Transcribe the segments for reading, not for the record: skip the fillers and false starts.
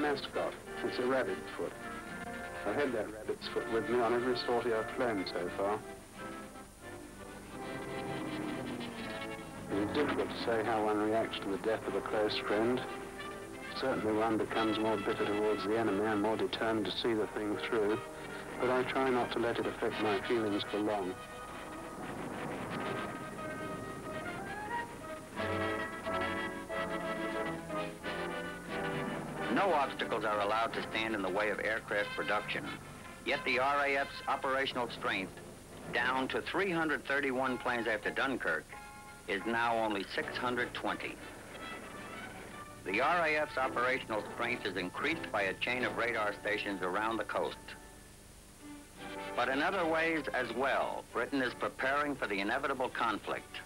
mascot. It's a rabbit's foot. I've had that rabbit's foot with me on every sortie I've flown so far. It's difficult to say how one reacts to the death of a close friend. Certainly one becomes more bitter towards the enemy and more determined to see the thing through, but I try not to let it affect my feelings for long. No obstacles are allowed to stand in the way of aircraft production, yet the RAF's operational strength, down to 331 planes after Dunkirk, is now only 620. The RAF's operational strength is increased by a chain of radar stations around the coast. But in other ways as well, Britain is preparing for the inevitable conflict.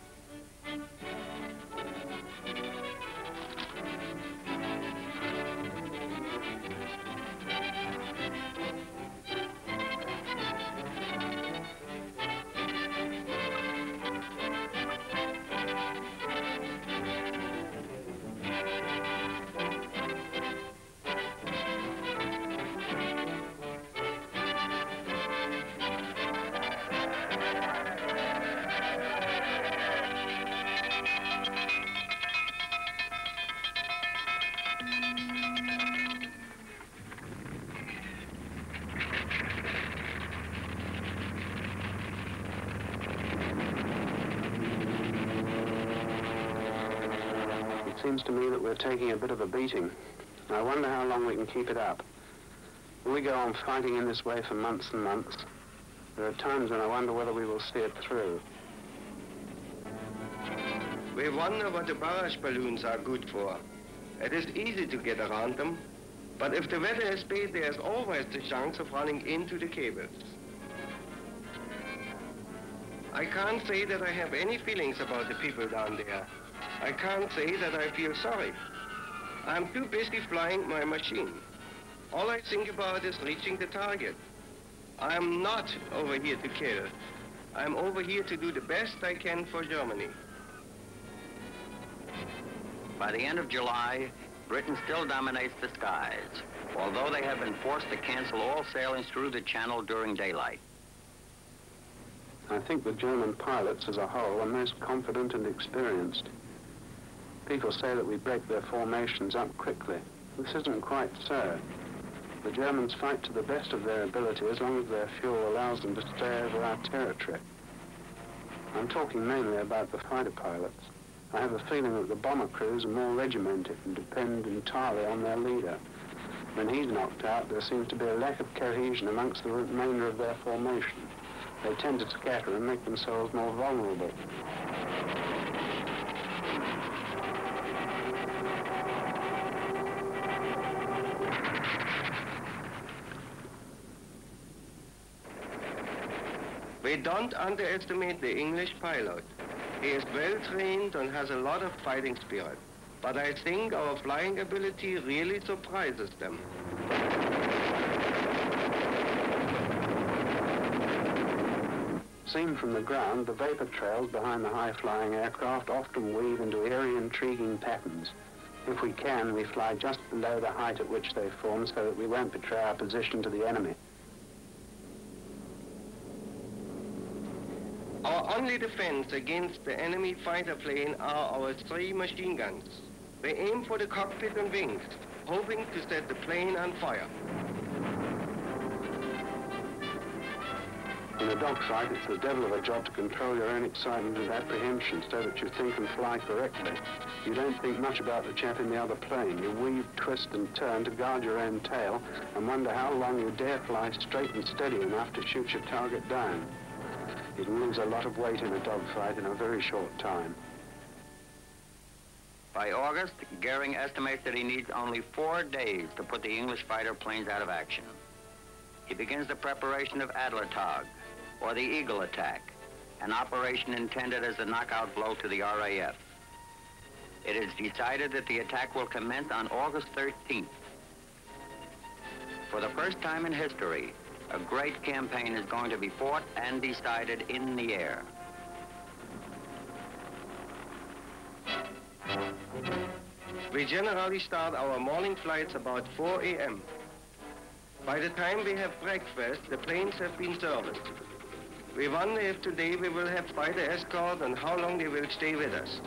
It seems to me that we're taking a bit of a beating. I wonder how long we can keep it up. Will we go on fighting in this way for months and months? There are times when I wonder whether we will see it through. We wonder what the barrage balloons are good for. It is easy to get around them, but if the weather is bad, there's always the chance of running into the cables. I can't say that I have any feelings about the people down there. I can't say that I feel sorry. I'm too busy flying my machine. All I think about is reaching the target. I'm not over here to kill. I'm over here to do the best I can for Germany. By the end of July, Britain still dominates the skies, although they have been forced to cancel all sailings through the Channel during daylight. I think the German pilots as a whole are most confident and experienced. People say that we break their formations up quickly. This isn't quite so. The Germans fight to the best of their ability as long as their fuel allows them to stay over our territory. I'm talking mainly about the fighter pilots. I have a feeling that the bomber crews are more regimented and depend entirely on their leader. When he's knocked out, there seems to be a lack of cohesion amongst the remainder of their formation. They tend to scatter and make themselves more vulnerable. We don't underestimate the English pilot. He is well trained and has a lot of fighting spirit. But I think our flying ability really surprises them. Seen from the ground, the vapor trails behind the high-flying aircraft often weave into airy, intriguing patterns. If we can, we fly just below the height at which they form so that we won't betray our position to the enemy. Our only defense against the enemy fighter plane are our 3 machine guns. They aim for the cockpit and wings, hoping to set the plane on fire. In a dogfight, it's the devil of a job to control your own excitement and apprehension so that you think and fly correctly. You don't think much about the chap in the other plane. You weave, twist and turn to guard your own tail and wonder how long you dare fly straight and steady enough to shoot your target down. You can lose a lot of weight in a dogfight in a very short time. By August, Goering estimates that he needs only 4 days to put the English fighter planes out of action. He begins the preparation of Adlertag, or the Eagle attack, an operation intended as a knockout blow to the RAF. It is decided that the attack will commence on August 13th. For the first time in history, a great campaign is going to be fought and decided in the air. We generally start our morning flights about 4 a.m. By the time we have breakfast, the planes have been serviced. We wonder if today we will have fighter escort and how long they will stay with us.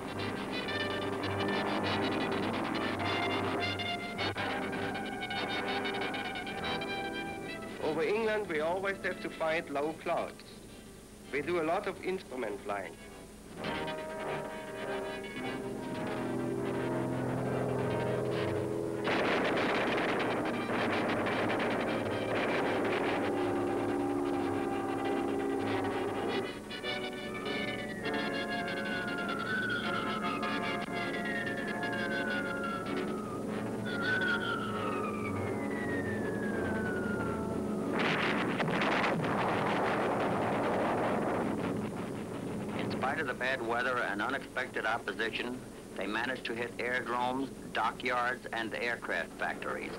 Over England, we always have to fight low clouds. We do a lot of instrument flying. spite of the bad weather and unexpected opposition, they managed to hit aerodromes, dockyards, and aircraft factories.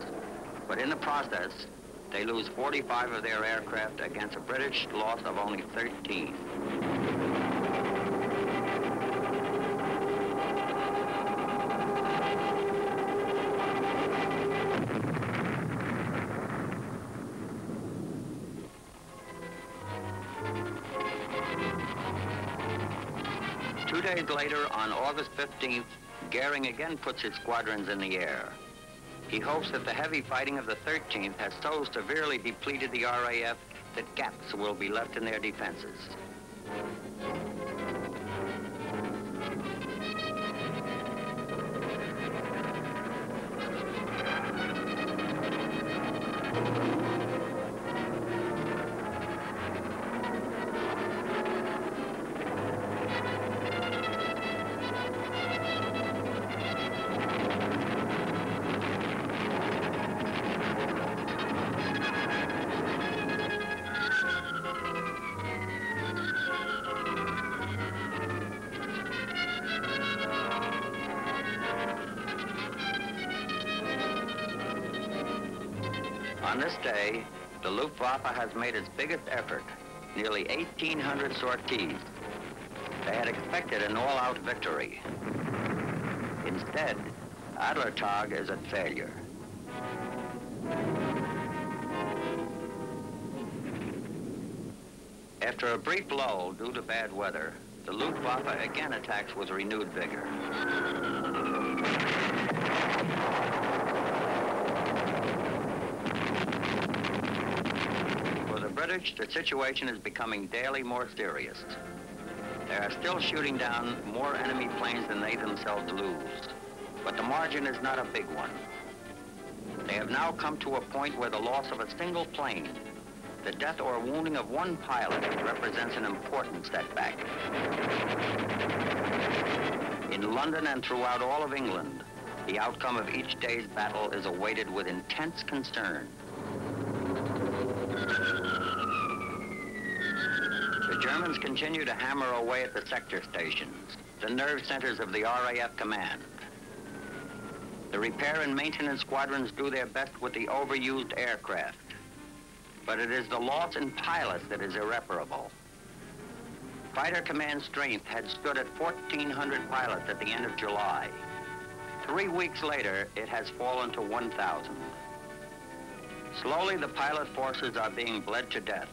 But in the process, they lose 45 of their aircraft against a British loss of only 13. 2 days later, on August 15th, Goering again puts his squadrons in the air. He hopes that the heavy fighting of the 13th has so severely depleted the RAF that gaps will be left in their defenses. On this day, the Luftwaffe has made its biggest effort, nearly 1,800 sorties. They had expected an all-out victory. Instead, Adlertag is a failure. After a brief lull due to bad weather, the Luftwaffe again attacks with renewed vigor. British, the situation is becoming daily more serious. They are still shooting down more enemy planes than they themselves lose, but the margin is not a big one. They have now come to a point where the loss of a single plane, the death or wounding of one pilot, represents an important setback. In London and throughout all of England, the outcome of each day's battle is awaited with intense concern. The Germans continue to hammer away at the sector stations, the nerve centers of the RAF command. The repair and maintenance squadrons do their best with the overused aircraft, but it is the loss in pilots that is irreparable. Fighter command strength had stood at 1,400 pilots at the end of July. 3 weeks later, it has fallen to 1,000. Slowly, the pilot forces are being bled to death.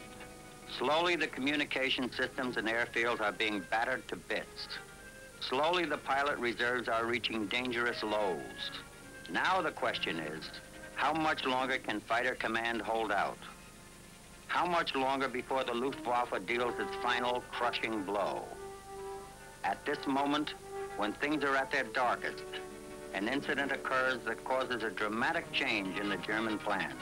Slowly, the communication systems and airfields are being battered to bits. Slowly, the pilot reserves are reaching dangerous lows. Now the question is, how much longer can fighter command hold out? How much longer before the Luftwaffe deals its final crushing blow? At this moment, when things are at their darkest, an incident occurs that causes a dramatic change in the German plans.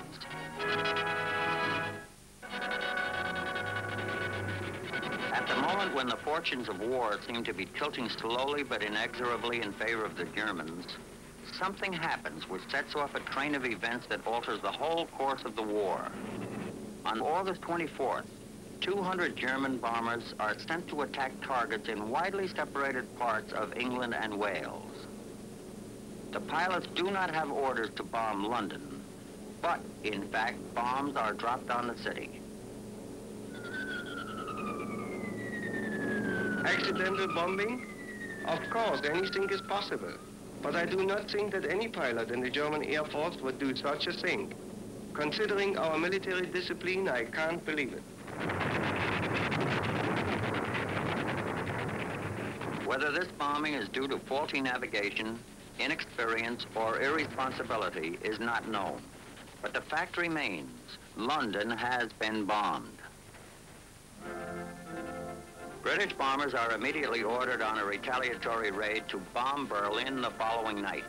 At the moment when the fortunes of war seem to be tilting slowly but inexorably in favor of the Germans, something happens which sets off a train of events that alters the whole course of the war. On August 24th, 200 German bombers are sent to attack targets in widely separated parts of England and Wales. The pilots do not have orders to bomb London, but in fact, bombs are dropped on the city. Accidental bombing? Of course, anything is possible. But I do not think that any pilot in the German Air Force would do such a thing. Considering our military discipline, I can't believe it. Whether this bombing is due to faulty navigation, inexperience, or irresponsibility is not known. But the fact remains, London has been bombed. British bombers are immediately ordered on a retaliatory raid to bomb Berlin the following night.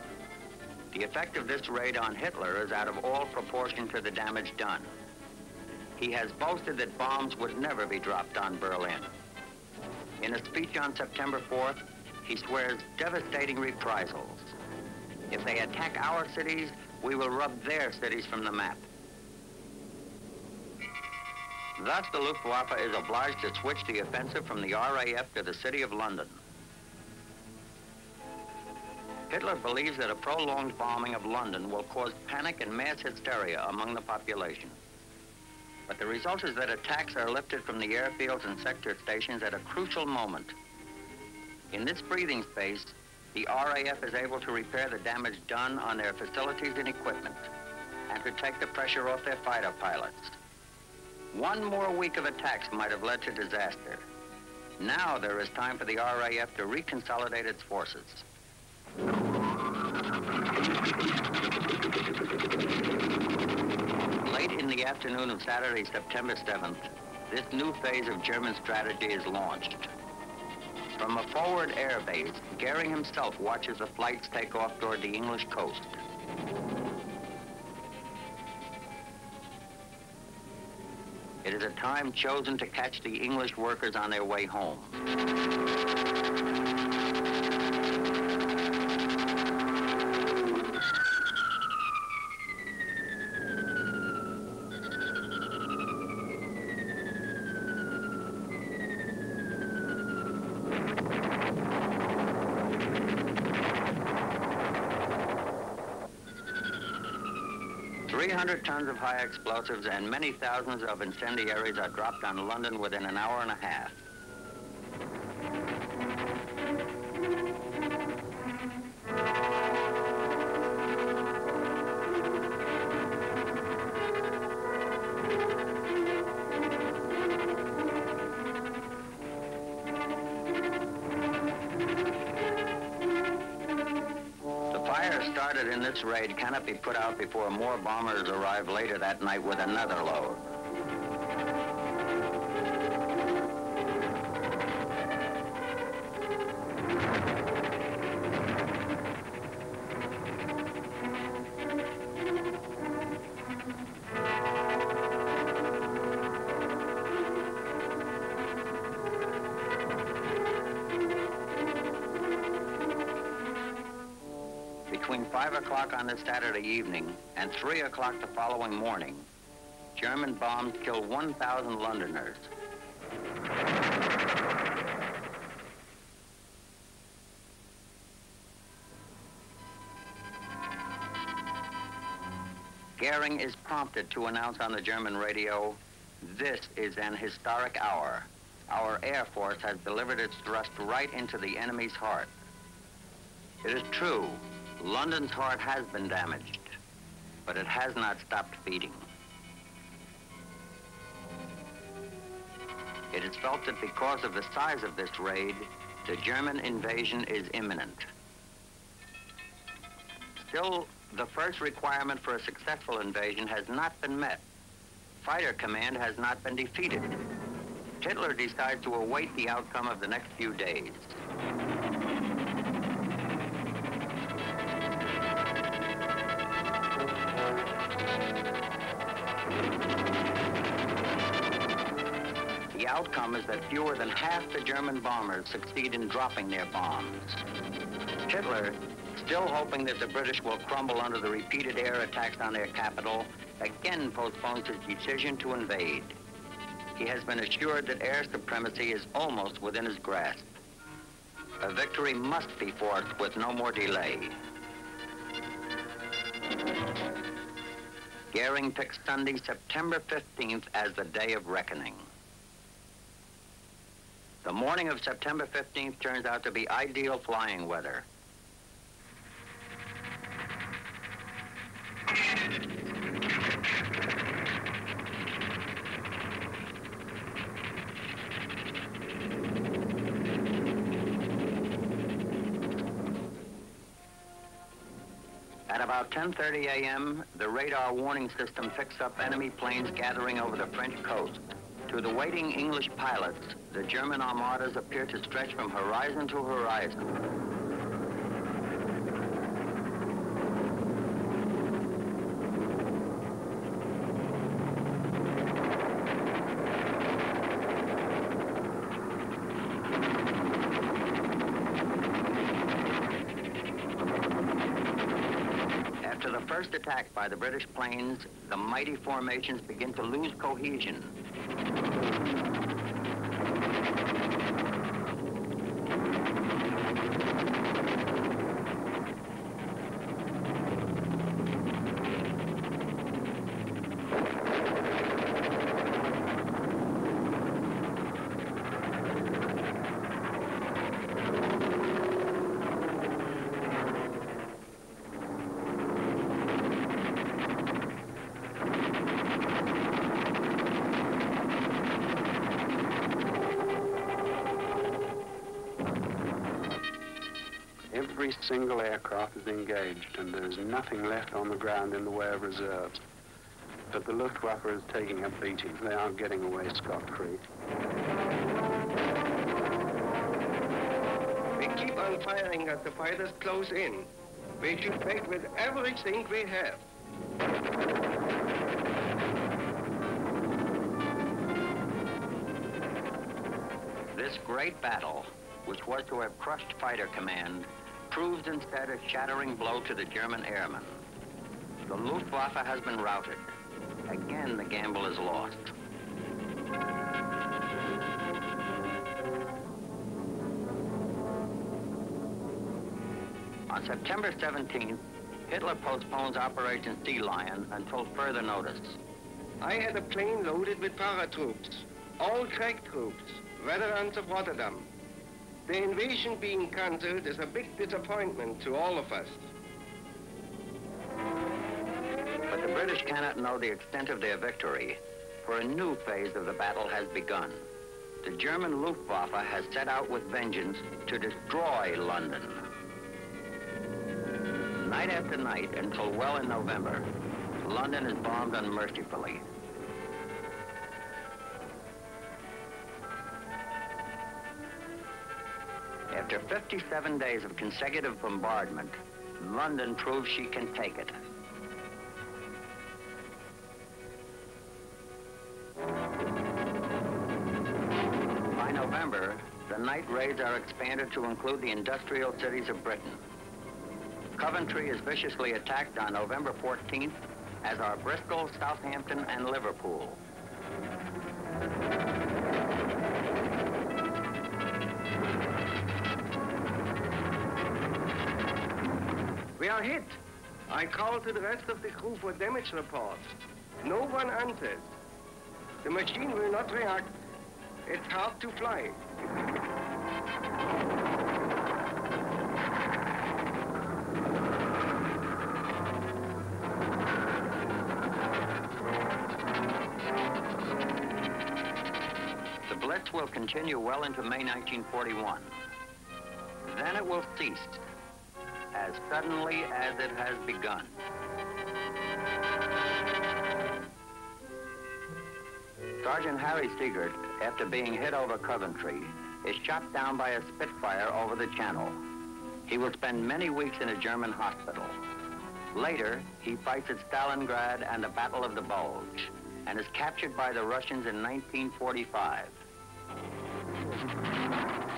The effect of this raid on Hitler is out of all proportion to the damage done. He has boasted that bombs would never be dropped on Berlin. In a speech on September 4th, he swears devastating reprisals. If they attack our cities, we will rub their cities from the map. Thus, the Luftwaffe is obliged to switch the offensive from the RAF to the city of London. Hitler believes that a prolonged bombing of London will cause panic and mass hysteria among the population. But the result is that attacks are lifted from the airfields and sector stations at a crucial moment. In this breathing space, the RAF is able to repair the damage done on their facilities and equipment and to take the pressure off their fighter pilots. One more week of attacks might have led to disaster. Now there is time for the RAF to reconsolidate its forces. Late in the afternoon of Saturday, September 7th, this new phase of German strategy is launched. From a forward air base, Goering himself watches the flights take off toward the English coast. It is a time chosen to catch the English workers on their way home. 300 tons of high explosives and many thousands of incendiaries are dropped on London within an hour and a half. Started in this raid cannot be put out before more bombers arrive later that night with another load. Between 5 o'clock on this Saturday evening and 3 o'clock the following morning, German bombs killed 1,000 Londoners. Goering is prompted to announce on the German radio, "This is an historic hour. Our Air Force has delivered its thrust right into the enemy's heart." It is true, London's heart has been damaged, but it has not stopped beating. It is felt that because of the size of this raid, the German invasion is imminent. Still, the first requirement for a successful invasion has not been met. Fighter command has not been defeated. Hitler decides to await the outcome of the next few days. The outcome is that fewer than half the German bombers succeed in dropping their bombs. Hitler, still hoping that the British will crumble under the repeated air attacks on their capital, again postpones his decision to invade. He has been assured that air supremacy is almost within his grasp. A victory must be forced with no more delay. Goering picks Sunday, September 15th as the day of reckoning. The morning of September 15th turns out to be ideal flying weather. At about 10:30 a.m., the radar warning system picks up enemy planes gathering over the French coast. To the waiting English pilots, the German armadas appear to stretch from horizon to horizon. After the first attack by the British planes, the mighty formations begin to lose cohesion. Every single aircraft is engaged, and there's nothing left on the ground in the way of reserves. But the Luftwaffe is taking a beating. They aren't getting away scot-free. We keep on firing as the fighters close in. We shoot back with everything we have. This great battle, which was to have crushed fighter command, proved instead a shattering blow to the German airmen. The Luftwaffe has been routed. Again, the gamble is lost. On September 17th, Hitler postpones Operation Sea Lion until further notice. I had a plane loaded with paratroops, all crack troops, veterans of Rotterdam. The invasion being cancelled is a big disappointment to all of us. But the British cannot know the extent of their victory, for a new phase of the battle has begun. The German Luftwaffe has set out with vengeance to destroy London. Night after night, until well in November, London is bombed unmercifully. After 57 days of consecutive bombardment, London proves she can take it. By November, the night raids are expanded to include the industrial cities of Britain. Coventry is viciously attacked on November 14th, as are Bristol, Southampton, and Liverpool. We are hit. I called to the rest of the crew for damage reports. No one answers. The machine will not react. It's hard to fly. The Blitz will continue well into May 1941. Then it will cease, as suddenly as it has begun. Sergeant Harry Siegert, after being hit over Coventry, is shot down by a Spitfire over the Channel. He will spend many weeks in a German hospital. Later, he fights at Stalingrad and the Battle of the Bulge, and is captured by the Russians in 1945.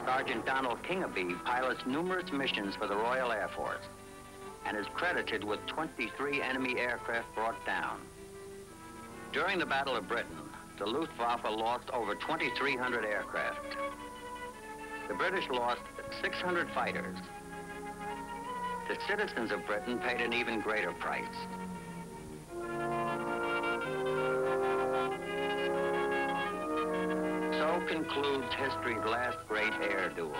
Sergeant Donald Kingaby pilots numerous missions for the Royal Air Force and is credited with 23 enemy aircraft brought down. During the Battle of Britain, the Luftwaffe lost over 2,300 aircraft. The British lost 600 fighters. The citizens of Britain paid an even greater price. So concludes history's last great air duels.